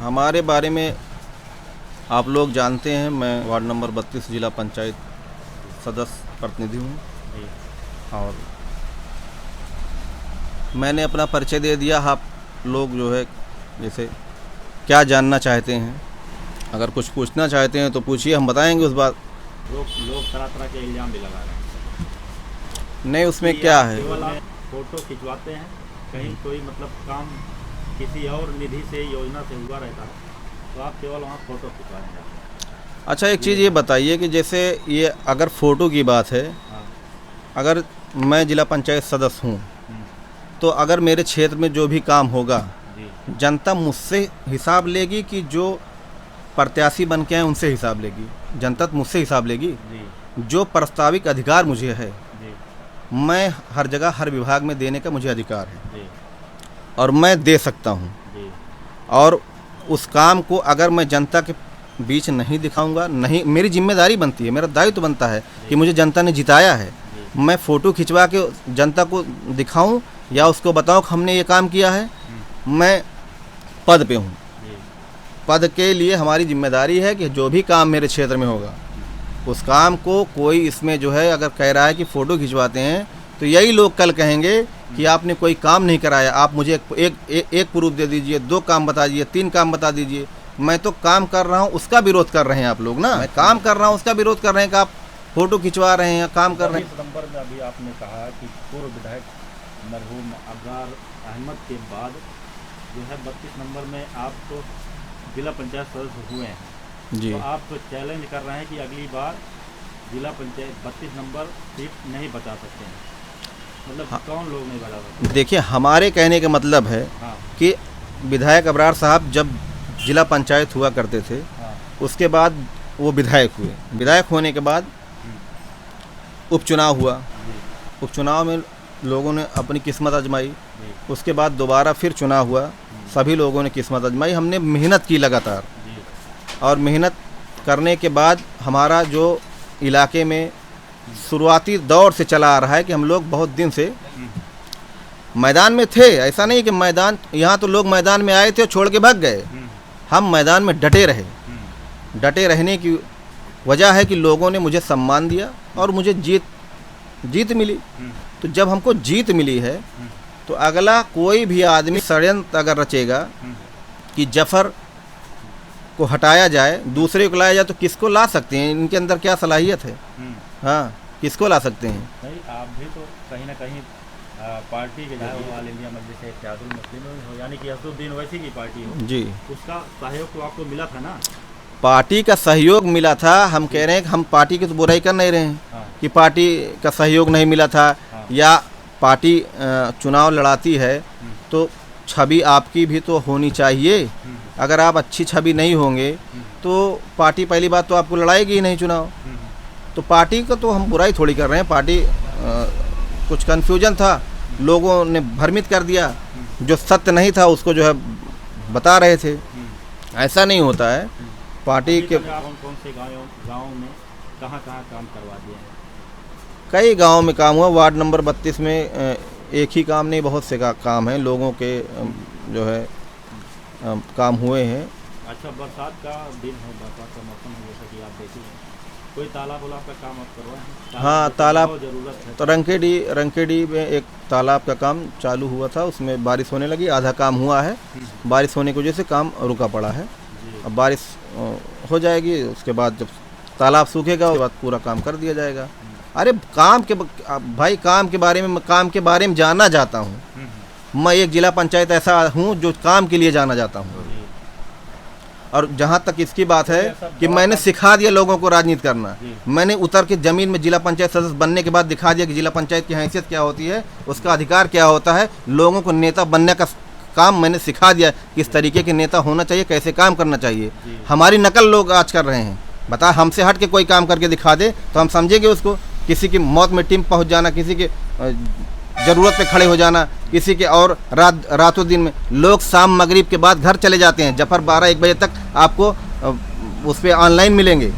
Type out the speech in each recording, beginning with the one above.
हमारे बारे में आप लोग जानते हैं, मैं वार्ड नंबर 32 जिला पंचायत सदस्य प्रतिनिधि हूँ जी। और मैंने अपना परिचय दे दिया। आप लोग जो है जैसे क्या जानना चाहते हैं, अगर कुछ पूछना चाहते हैं तो पूछिए, हम बताएंगे उस बात। लोग तरह तरह के इल्ज़ाम भी लगा रहे हैं। नहीं, उसमें कि क्या आप है, केवल आप फोटो खिंचवाते हैं, कहीं कोई मतलब काम किसी और निधि से योजना से हुआ रहता है तो आप केवल वहाँ फोटो खिंचवाने जाते हैं। अच्छा एक चीज़ ये बताइए कि जैसे ये अगर फ़ोटो की बात है, हाँ। अगर मैं जिला पंचायत सदस्य हूँ हम्म, तो अगर मेरे क्षेत्र में जो भी काम होगा जी जनता मुझसे हिसाब लेगी कि जो प्रत्याशी बन के आए उनसे हिसाब लेगी? जनता तो मुझसे हिसाब लेगी। जी जो प्रस्ताविक अधिकार मुझे है, जी मैं हर जगह हर विभाग में देने का मुझे अधिकार है जी और मैं दे सकता हूँ। जी और उस काम को अगर मैं जनता के बीच नहीं दिखाऊंगा, नहीं, मेरी जिम्मेदारी बनती है, मेरा दायित्व बनता है कि मुझे जनता ने जिताया है, जी मैं फ़ोटो खिंचवा के जनता को दिखाऊं या उसको बताऊं कि हमने ये काम किया है। मैं पद पे हूँ, जी पद के लिए हमारी जिम्मेदारी है कि जो भी काम मेरे क्षेत्र में होगा उस काम को कोई इसमें जो है अगर कह रहा है कि फ़ोटो खिंचवाते हैं तो यही लोग कल कहेंगे कि आपने कोई काम नहीं कराया, आप मुझे एक प्रूफ दे दीजिए, 2 काम बता दीजिए, 3 काम बता दीजिए। मैं तो काम कर रहा हूँ, उसका विरोध कर रहे हैं आप लोग ना। मैं काम कर रहा हूँ, उसका विरोध कर रहे हैं कि आप फ़ोटो खिंचवा रहे हैं, काम कर रहे हैं। 22 सितंबर में अभी आपने कहा कि पूर्व विधायक मरहूम अब्रार अहमद के बाद जो है 32 नंबर में आप तो जिला पंचायत सदस्य हुए हैं, जी तो आप तो चैलेंज कर रहे हैं कि अगली बार जिला पंचायत 32 नंबर सीट नहीं बचा सकते हैं। मतलब हाँ। कौन लोग नहीं बचा सकते? देखिए, हमारे कहने का मतलब है हाँ कि विधायक अब्रार साहब जब जिला पंचायत हुआ करते थे, हाँ उसके बाद वो विधायक हुए। विधायक होने के बाद उपचुनाव हुआ, जी उपचुनाव में लोगों ने अपनी किस्मत आजमाई। जी उसके बाद दोबारा फिर चुनाव हुआ, सभी लोगों ने किस्मत आजमाई। हमने मेहनत की लगातार, जी और मेहनत करने के बाद हमारा जो इलाके में शुरुआती दौर से चला आ रहा है कि हम लोग बहुत दिन से मैदान में थे। ऐसा नहीं कि मैदान, यहाँ तो लोग मैदान में आए थे और छोड़ के भाग गए। हम मैदान में डटे रहे। डटे रहने की वजह है कि लोगों ने मुझे सम्मान दिया और मुझे जीत मिली। तो जब हमको जीत मिली है तो अगला कोई भी आदमी षड्यंत्र अगर रचेगा कि जफर को हटाया जाए, दूसरे को लाया जाए, तो किसको ला सकते हैं? इनके अंदर क्या सलाहियत है? हाँ, किसको ला सकते हैं? नहीं, आप भी तो कहीं ना कहीं पार्टी के चाहे वो ऑल इंडिया मजलिस इत्तेहादुल मुस्लिमीन हो, यानी कि असदुद्दीन ओवैसी की पार्टी हो, जी, उसका सहयोग तो आपको मिला था ना? पार्टी का सहयोग मिला था। हम कह रहे हैं कि हम पार्टी की तो बुराई कर नहीं रहे हैं हाँ कि पार्टी का सहयोग नहीं मिला था, हाँ या पार्टी चुनाव लड़ाती है तो छवि आपकी भी तो होनी चाहिए। अगर आप अच्छी छवि नहीं होंगे तो पार्टी पहली बात तो आपको लड़ाएगी ही नहीं चुनाव। तो पार्टी का तो हम बुराई थोड़ी कर रहे हैं। पार्टी कुछ कन्फ्यूजन था, लोगों ने भ्रमित कर दिया, जो सत्य नहीं था उसको जो है बता रहे थे। ऐसा नहीं होता है। पार्टी अभी के तक आप कौन से गाँव में कहाँ कहाँ काम करवा दिए हैं? कई गांवों में काम हुआ। वार्ड नंबर 32 में एक ही काम नहीं, बहुत से काम हैं, लोगों के जो है काम हुए हैं। अच्छा, बरसात का दिन है, बरसात का मौसम है, जैसा कि आप देखिए, कोई तालाब वालाब का काम आप करवाए हैं? हाँ, की तालाब बहुत ज़रूरत है। तो रंकेडी में एक तालाब का काम चालू हुआ था, उसमें बारिश होने लगी, आधा काम हुआ है। बारिश होने की वजह से काम रुका पड़ा है। जी अब बारिश हो जाएगी, उसके बाद जब तालाब सूखेगा उसके बाद पूरा काम कर दिया जाएगा। अरे भाई काम के बारे में जानना चाहता हूँ। मैं एक जिला पंचायत ऐसा हूँ जो काम के लिए जाना जाता हूँ। जी और जहाँ तक इसकी बात है ये सब कि बड़ा मैंने काम- सिखा दिया लोगों को राजनीति करना। जी। मैंने उतर के ज़मीन में जिला पंचायत सदस्य बनने के बाद दिखा दिया कि जिला पंचायत की हैसियत क्या होती है, उसका अधिकार क्या होता है। लोगों को नेता बनने का काम मैंने सिखा दिया, किस तरीके के नेता होना चाहिए, कैसे काम करना चाहिए। जी। हमारी नकल लोग आज कर रहे हैं। बता, हमसे हट के कोई काम करके दिखा दे तो हम समझेंगे उसको। किसी की मौत में टीम पहुंच जाना, किसी के ज़रूरत पे खड़े हो जाना, किसी के और रातों दिन में लोग शाम मगरिब के बाद घर चले जाते हैं। जफर 12-1 बजे तक आपको उस पर ऑनलाइन मिलेंगे।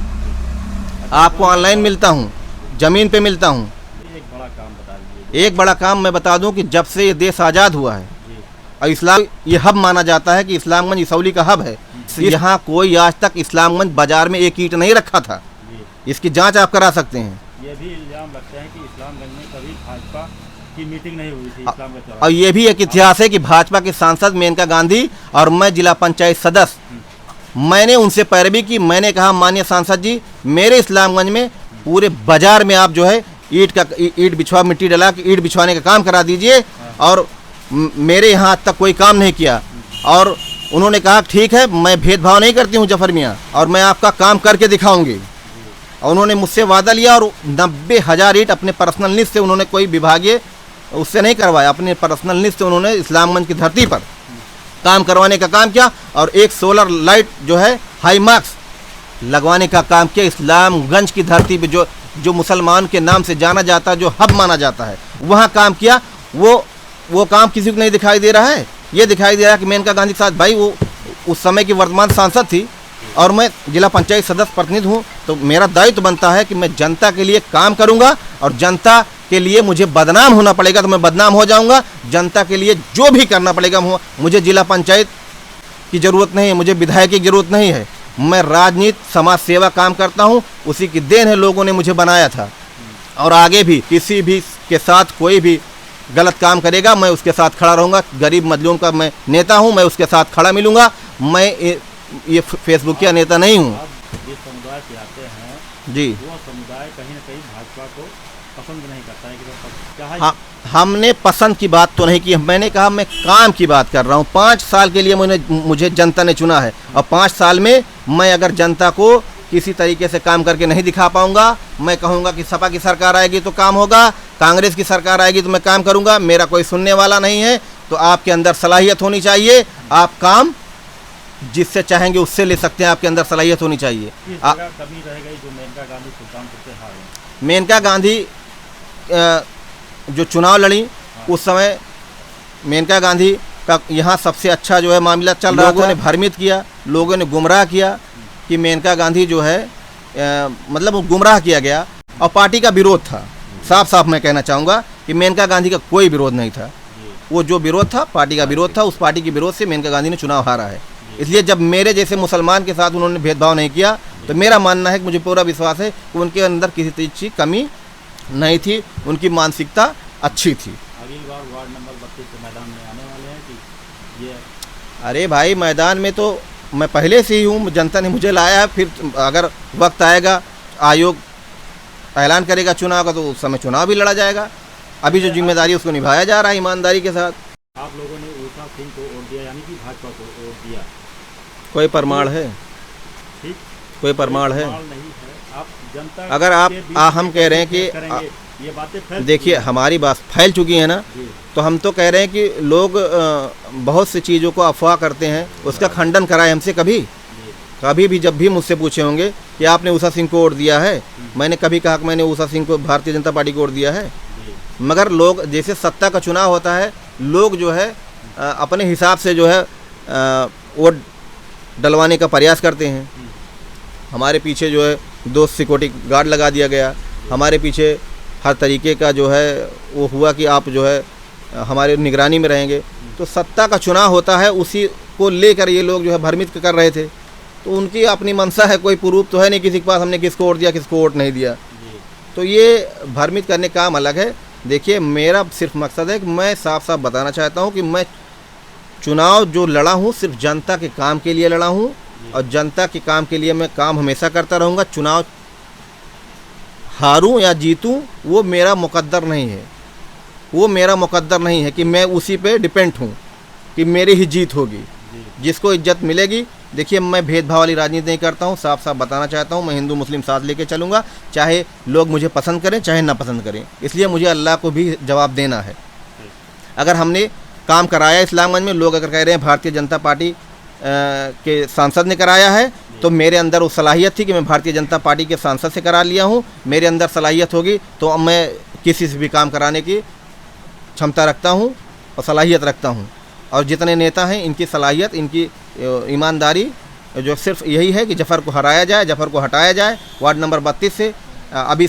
आपको ऑनलाइन मिलता हूँ, ज़मीन पे मिलता हूँ। एक बड़ा काम बता दीजिए। एक बड़ा काम मैं बता दूं कि जब से ये देश आज़ाद हुआ है जी और इस्लाम ये हब माना जाता है कि इस्लामगंज इसौली का हब है। यहाँ कोई आज तक इस्लामगंज बाजार में एक ईंट नहीं रखा था। इसकी जांच आप करा सकते हैं। ये भी इल्जाम लगता है कि इस्लामगंज में कभी भाजपा की मीटिंग नहीं हुई थी इस्लाम के और ये भी एक इतिहास है कि भाजपा के सांसद मेनका गांधी और मैं जिला पंचायत सदस्य, मैंने उनसे पैरवी की। मैंने कहा माननीय सांसद जी, मेरे इस्लामगंज में पूरे बाजार में आप जो है ईंट बिछवा, मिट्टी डला के ईंट बिछवाने का काम करा दीजिए, और मेरे यहाँ आज तक कोई काम नहीं किया। और उन्होंने कहा ठीक है, मैं भेदभाव नहीं करती हूँ जफर मियाँ, और मैं आपका काम करके दिखाऊंगी। और उन्होंने मुझसे वादा लिया और 90,000 ईंट अपने पर्सनल लिस्ट से, उन्होंने कोई विभागीय उससे नहीं करवाया, अपने पर्सनल लिस्ट से उन्होंने इस्लामगंज की धरती पर काम करवाने का काम किया। और एक सोलर लाइट जो है हाई मार्क्स लगवाने का काम किया इस्लामगंज की धरती पे, जो मुसलमान के नाम से जाना जाता है, जो हब माना जाता है, वहाँ काम किया। वो काम किसी को नहीं दिखाई दे रहा है। ये दिखाई दे रहा है कि मेनका गांधी के साथ, भाई वो उस समय की वर्तमान सांसद थी और मैं जिला पंचायत सदस्य प्रतिनिधि हूँ, तो मेरा दायित्व बनता है कि मैं जनता के लिए काम करूँगा, और जनता के लिए मुझे बदनाम होना पड़ेगा तो मैं बदनाम हो जाऊँगा। जनता के लिए जो भी करना पड़ेगा, मुझे जिला पंचायत की ज़रूरत नहीं है, मुझे विधायक की ज़रूरत नहीं है। मैं राजनीति समाज सेवा काम करता हूँ, उसी की देन है, लोगों ने मुझे बनाया था। और आगे भी किसी भी के साथ कोई भी गलत काम करेगा, मैं उसके साथ खड़ा रहूँगा। गरीब मजलूम का मैं नेता हूँ, मैं उसके साथ खड़ा मिलूँगा। मैं ये फेसबुकिया नेता नहीं हूँ। जिस समुदाय से आते हैं जी, वो समुदाय कहीं ना कहीं भाजपा को पसंद नहीं करता है कि हाँ, हमने पसंद की बात तो नहीं की, मैंने कहा मैं काम की बात कर रहा हूँ। 5 साल के लिए मुझे जनता ने चुना है, और 5 साल में मैं अगर जनता को किसी तरीके से काम करके नहीं दिखा पाऊंगा, मैं कहूँगा कि सपा की सरकार आएगी तो काम होगा, कांग्रेस की सरकार आएगी तो मैं काम करूँगा। मेरा कोई सुनने वाला नहीं है। तो आपके अंदर सलाहियत होनी चाहिए, आप काम जिससे चाहेंगे उससे ले सकते हैं, आपके अंदर सलाहियत होनी चाहिए। कमी रह गई जो मेनका गांधी सुल्तानपुर से हार गए। मेनका गांधी जो चुनाव लड़ी, उस समय मेनका गांधी का यहाँ सबसे अच्छा जो है मामला चल रहा था। लोगों ने भ्रमित किया, लोगों ने गुमराह किया कि मेनका गांधी जो है मतलब गुमराह किया गया, और पार्टी का विरोध था। साफ साफ मैं कहना चाहूँगा कि मेनका गांधी का कोई विरोध नहीं था। वो जो विरोध था पार्टी का विरोध था, उस पार्टी के विरोध से मेनका गांधी ने चुनाव हारा है। इसलिए जब मेरे जैसे मुसलमान के साथ उन्होंने भेदभाव नहीं किया, तो मेरा मानना है कि मुझे पूरा विश्वास है कि उनके अंदर किसी चीज़ की कमी नहीं थी, उनकी मानसिकता अच्छी थी। अगली बार वार्ड नंबर 32 के मैदान में आने वाले हैं कि ये? अरे भाई, मैदान में तो मैं पहले से ही हूँ, जनता ने मुझे लाया है। फिर अगर वक्त आएगा, आयोग ऐलान करेगा चुनाव का, तो उस समय चुनाव भी लड़ा जाएगा। अभी जो जिम्मेदारी उसको निभाया जा रहा है ईमानदारी के साथ। आप लोगों ने ऊषा सिंह को वोट दिया, यानी कि भाजपा को वोट दिया, कोई प्रमाण है? ठीक, कोई प्रमाण है? नहीं है। आप जनता अगर हम कह रहे हैं कि ये बातें फैल, देखिए हमारी बात फैल चुकी है ना, तो हम तो कह रहे हैं कि लोग बहुत सी चीज़ों को अफवाह करते हैं, उसका खंडन कराए हमसे। कभी भी जब भी मुझसे पूछे होंगे कि आपने ऊषा सिंह को वोट दिया है, मैंने कभी कहा कि मैंने ऊषा सिंह को भारतीय जनता पार्टी को वोट दिया है? मगर लोग, जैसे सत्ता का चुनाव होता है, लोग जो है अपने हिसाब से जो है वोट डलवाने का प्रयास करते हैं। हमारे पीछे जो है 2 सिक्योरिटी गार्ड लगा दिया गया, हमारे पीछे हर तरीके का जो है वो हुआ कि आप जो है हमारे निगरानी में रहेंगे। तो सत्ता का चुनाव होता है, उसी को लेकर ये लोग जो है भ्रमित कर रहे थे। तो उनकी अपनी मंशा है, कोई प्रूफ तो है नहीं किसी के पास हमने किसको वोट दिया, किसको वोट नहीं दिया। तो ये भ्रमित करने का काम अलग है। देखिए, मेरा सिर्फ मकसद है कि मैं साफ साफ बताना चाहता हूँ कि मैं चुनाव जो लड़ा हूँ सिर्फ जनता के काम के लिए लड़ा हूँ, और जनता के काम के लिए मैं काम हमेशा करता रहूँगा। चुनाव हारूं या जीतूं वो मेरा मुकद्दर नहीं है, वो मेरा मुकद्दर नहीं है कि मैं उसी पे डिपेंड हूँ कि मेरी ही जीत होगी, जिसको इज्जत मिलेगी। देखिए, मैं भेदभाव वाली राजनीति नहीं करता हूँ, साफ साफ बताना चाहता हूँ। मैं हिंदू मुस्लिम साथ लेके चलूँगा, चाहे लोग मुझे पसंद करें चाहे ना पसंद करें। इसलिए मुझे अल्लाह को भी जवाब देना है। अगर हमने काम कराया इस्लामगंज में, लोग अगर कह रहे हैं भारतीय जनता पार्टी के सांसद ने कराया है, तो मेरे अंदर वो सलाहियत थी कि मैं भारतीय जनता पार्टी के सांसद से करा लिया हूँ। मेरे अंदर सलाहियत होगी तो मैं किसी से भी काम कराने की क्षमता रखता हूँ और सलाहियत रखता हूँ। और जितने नेता हैं, इनकी सलाहियत, इनकी ईमानदारी जो सिर्फ यही है कि जफ़र को हराया जाए, जफ़र को हटाया जाए वार्ड नंबर 32 से। अभी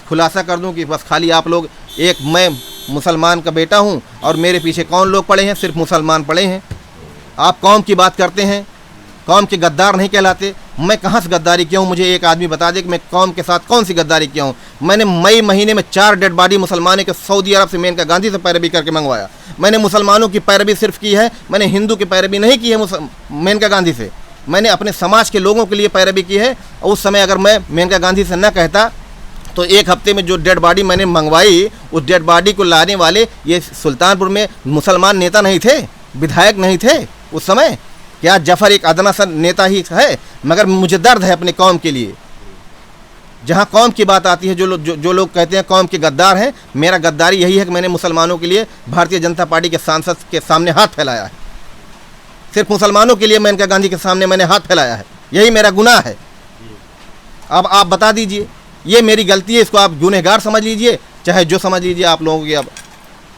खुलासा कर दूं कि बस खाली आप लोग, एक मैं मुसलमान का बेटा हूँ और मेरे पीछे कौन लोग पड़े हैं? सिर्फ मुसलमान पड़े हैं। आप कौम की बात करते हैं, कौम के गद्दार नहीं कहलाते। मैं कहाँ से गद्दारी किया हूँ? मुझे एक आदमी बता दे कि मैं कौम के साथ कौन सी गद्दारी किया हूँ। मैंने मई महीने में 4 डेड बॉडी मुसलमानों के सऊदी अरब से मेनका गांधी से पैरवी करके मंगवाया। मैंने मुसलमानों की पैरवी सिर्फ की है, मैंने हिंदू की पैरवी नहीं की है मेनका गांधी से। मैंने अपने समाज के लोगों के लिए पैरवी की है। उस समय अगर मैं मेनका गांधी से न कहता तो 1 हफ्ते में जो डेड बॉडी मैंने मंगवाई, उस डेड बॉडी को लाने वाले ये सुल्तानपुर में मुसलमान नेता नहीं थे, विधायक नहीं थे उस समय। क्या जफ़र एक अदना सा नेता ही है? मगर मुझे दर्द है अपने कौम के लिए। जहाँ कौम की बात आती है, जो लोग कहते हैं कौम के गद्दार हैं, मेरा गद्दारी यही है कि मैंने मुसलमानों के लिए भारतीय जनता पार्टी के सांसद के सामने हाथ फैलाया है। सिर्फ मुसलमानों के लिए मेनका गांधी के सामने मैंने हाथ फैलाया है, यही मेरा गुनाह है। अब आप बता दीजिए, ये मेरी गलती है, इसको आप गुनहगार समझ लीजिए, चाहे जो समझ लीजिए, आप लोगों की अब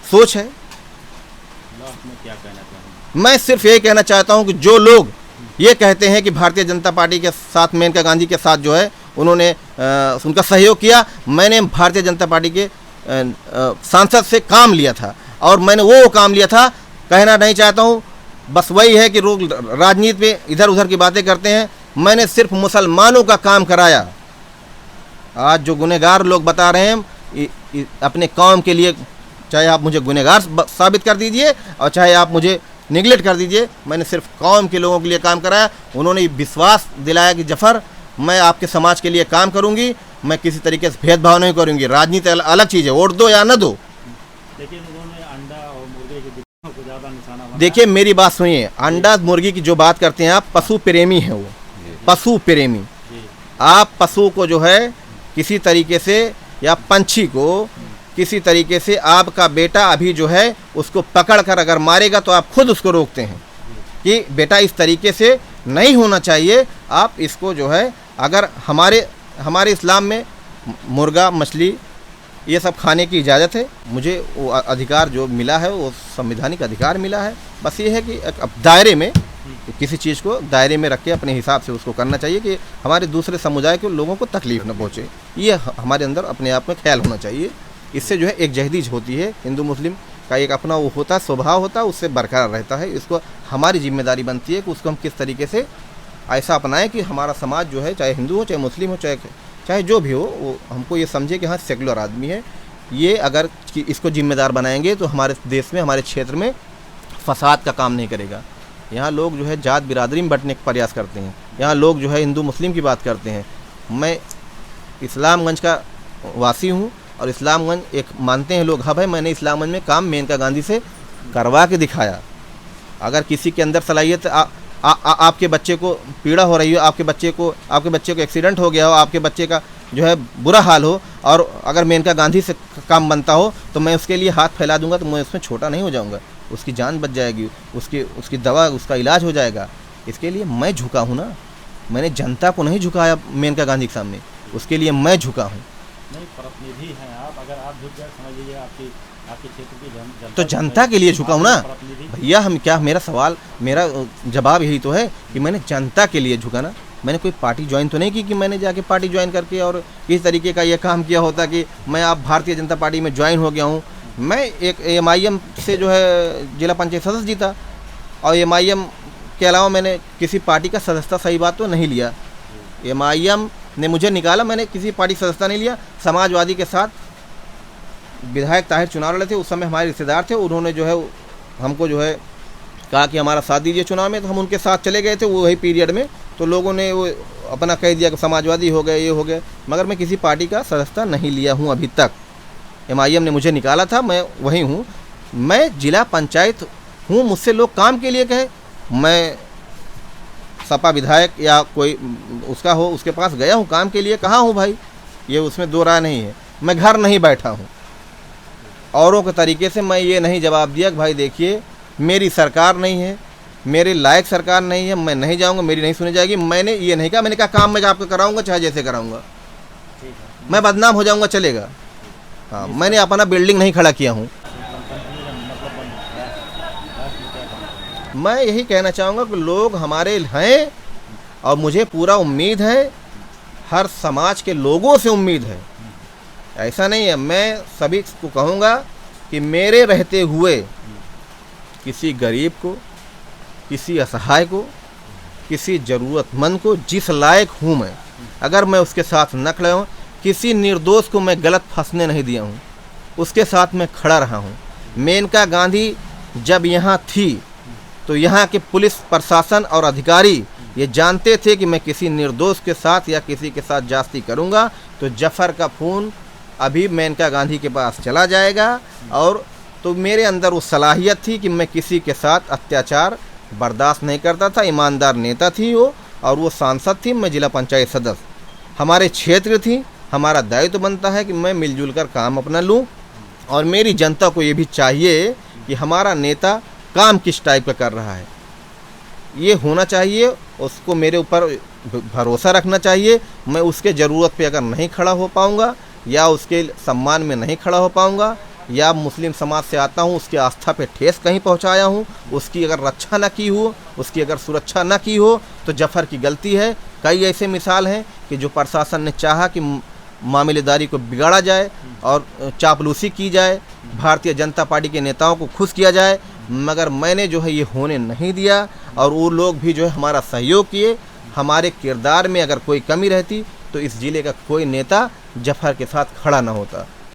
सोच है। क्या कहना चाहेंगे? मैं सिर्फ ये कहना चाहता हूँ कि जो लोग ये कहते हैं कि भारतीय जनता पार्टी के साथ मेनका गांधी के साथ जो है उन्होंने उनका सहयोग किया, मैंने भारतीय जनता पार्टी के सांसद से काम लिया था और मैंने वो काम लिया था। कहना नहीं चाहता हूँ, बस वही है कि लोग राजनीति में इधर उधर की बातें करते हैं। मैंने सिर्फ मुसलमानों का काम कराया। आज जो गुनहगार लोग बता रहे हैं अपने कौम के लिए, चाहे आप मुझे गुनहगार साबित कर दीजिए और चाहे आप मुझे निगलेक्ट कर दीजिए, मैंने सिर्फ कौम के लोगों के लिए काम कराया। उन्होंने विश्वास दिलाया कि जफ़र मैं आपके समाज के लिए काम करूंगी, मैं किसी तरीके से भेदभाव नहीं करूंगी। राजनीति अलग चीज़ है, वोट दो या न दो। लेकिन उन्होंने अंडा और मुर्गे के बिक्रियों को ज़्यादा निशाना बनाया। देखिए मेरी बात सुनिए, अंडा मुर्गी की जो बात करते हैं आप, पशु प्रेमी हैं वो, पशु प्रेमी। आप पशु को जो है किसी तरीके से या पंछी को किसी तरीके से, आपका बेटा अभी जो है उसको पकड़ कर अगर मारेगा तो आप खुद उसको रोकते हैं कि बेटा इस तरीके से नहीं होना चाहिए। आप इसको जो है, अगर हमारे इस्लाम में मुर्गा मछली ये सब खाने की इजाज़त है। मुझे वो अधिकार जो मिला है वो संवैधानिक अधिकार मिला है। बस ये है कि अब दायरे में, किसी चीज़ को दायरे में रख के अपने हिसाब से उसको करना चाहिए कि हमारे दूसरे समुदाय के लोगों को तकलीफ़ न पहुँचे। ये हमारे अंदर अपने आप में ख्याल होना चाहिए। इससे जो है एक जहदीज होती है, हिंदू मुस्लिम का एक अपना वो होता है, स्वभाव होता है, उससे बरकरार रहता है। इसको हमारी जिम्मेदारी बनती है कि उसको हम किस तरीके से ऐसा अपनाएं कि हमारा समाज जो है, चाहे हिंदू हो, चाहे मुस्लिम हो, चाहे जो भी हो, वो हमको ये समझे कि हाँ सेकुलर आदमी है। ये अगर इसको जिम्मेदार बनाएंगे तो हमारे देश में, हमारे क्षेत्र में फसाद का काम नहीं करेगा। यहाँ लोग जो है जात बिरादरी में बंटने का प्रयास करते हैं। यहाँ लोग जो है हिंदू मुस्लिम की बात करते हैं। मैं इस्लामगंज का वासी हूँ और इस्लामगंज एक मानते हैं लोग हब है। मैंने इस्लामगंज में काम मेनका गांधी से करवा के दिखाया। अगर किसी के अंदर सलाहियत, आपके बच्चे को पीड़ा हो रही हो, आपके बच्चे को एक्सीडेंट हो गया हो, आपके बच्चे का जो है बुरा हाल हो, और अगर मेनका गांधी से काम बनता हो तो मैं उसके लिए हाथ फैला दूंगा, तो मैं उसमें छोटा नहीं हो जाऊंगा। उसकी जान बच जाएगी, उसकी दवा, उसका इलाज हो जाएगा। इसके लिए मैं झुका हूँ ना। मैंने जनता को नहीं झुकाया मेनका गांधी के सामने, उसके लिए मैं झुका हूँ। नहीं, प्रतिनिधि हैं आप, अगर आप झुक जाए समझ लीजिए आपके क्षेत्र की जनता, तो जनता के लिए झुका हूँ ना भैया। हम क्या, मेरा जवाब यही तो है कि मैंने जनता के लिए झुका ना। मैंने कोई पार्टी ज्वाइन तो नहीं की कि मैंने जाके पार्टी ज्वाइन करके और किस तरीके का ये काम किया होता कि मैं आप भारतीय जनता पार्टी में ज्वाइन हो गया हूँ। मैं एक MIM से जो है जिला पंचायत सदस्य जीता, और MIM के अलावा मैंने किसी पार्टी का सदस्यता, सही बात तो नहीं लिया। MIM ने मुझे निकाला, मैंने किसी पार्टी सदस्यता नहीं लिया। समाजवादी के साथ विधायक ताहिर चुनाव लड़े थे, उस समय हमारे रिश्तेदार थे। उन्होंने जो है हमको जो है कहा कि हमारा साथ दीजिए चुनाव में, तो हम उनके साथ चले गए थे वही पीरियड में। तो लोगों ने वो अपना कह दिया कि समाजवादी हो गए, ये हो गए। मगर मैं किसी पार्टी का सदस्यता नहीं लिया हूँ अभी तक। MIM ने मुझे निकाला था, मैं वही हूँ। मैं जिला पंचायत हूँ, मुझसे लोग काम के लिए कहे, मैं सपा विधायक या कोई उसका हो, उसके पास गया हूँ काम के लिए, कहा हूँ भाई, ये उसमें दो राय नहीं है। मैं घर नहीं बैठा हूँ। औरों के तरीके से मैं ये नहीं जवाब दिया कि भाई देखिए मेरी सरकार नहीं है, मेरे लायक सरकार नहीं है, मैं नहीं जाऊँगा, मेरी नहीं सुनी जाएगी। मैंने ये नहीं कहा, मैंने कहा काम मैं आपका कराऊँगा, चाहे जैसे कराऊँगा। मैं बदनाम हो जाऊँगा, चलेगा। हाँ, मैंने अपना बिल्डिंग नहीं खड़ा किया हूँ। मैं यही कहना चाहूँगा कि लोग हमारे हैं और मुझे पूरा उम्मीद है, हर समाज के लोगों से उम्मीद है। ऐसा नहीं है, मैं सभी को कहूँगा कि मेरे रहते हुए किसी गरीब को, किसी असहाय को, किसी ज़रूरतमंद को, जिस लायक हूँ मैं, अगर मैं उसके साथ न खड़ा हूँ, किसी निर्दोष को मैं गलत फंसने नहीं दिया हूँ, उसके साथ मैं खड़ा रहा हूँ। मेनका गांधी जब यहाँ थी तो यहाँ के पुलिस प्रशासन और अधिकारी ये जानते थे कि मैं किसी निर्दोष के साथ या किसी के साथ जास्ती करूँगा तो जफ़र का खून अभी मेनका गांधी के पास चला जाएगा। और तो मेरे अंदर वो सलाहियत थी कि मैं किसी के साथ अत्याचार बर्दाश्त नहीं करता था। ईमानदार नेता थी वो, और वो सांसद थी, मैं जिला पंचायत सदस्य, हमारे क्षेत्र थी। हमारा दायित्व बनता है कि मैं मिलजुल कर काम अपना लूँ, और मेरी जनता को ये भी चाहिए कि हमारा नेता काम किस टाइप का कर रहा है, ये होना चाहिए। उसको मेरे ऊपर भरोसा रखना चाहिए। मैं उसके ज़रूरत पे अगर नहीं खड़ा हो पाऊँगा या उसके सम्मान में नहीं खड़ा हो पाऊँगा या मुस्लिम समाज से आता हूँ, उसकी आस्था पे ठेस कहीं पहुँचाया हूँ, उसकी अगर रक्षा न की हो, उसकी अगर सुरक्षा न की हो, तो जफ़र की गलती है। कई ऐसे मिसाल हैं कि जो प्रशासन ने चाहा कि मामलेदारी को बिगाड़ा जाए और चापलूसी की जाए, भारतीय जनता पार्टी के नेताओं को खुश किया जाए, मगर मैंने जो है ये होने नहीं दिया। और वो लोग भी जो है हमारा सहयोग किए। हमारे किरदार में अगर कोई कमी रहती तो इस ज़िले का कोई नेता जफ़र के साथ खड़ा ना होता।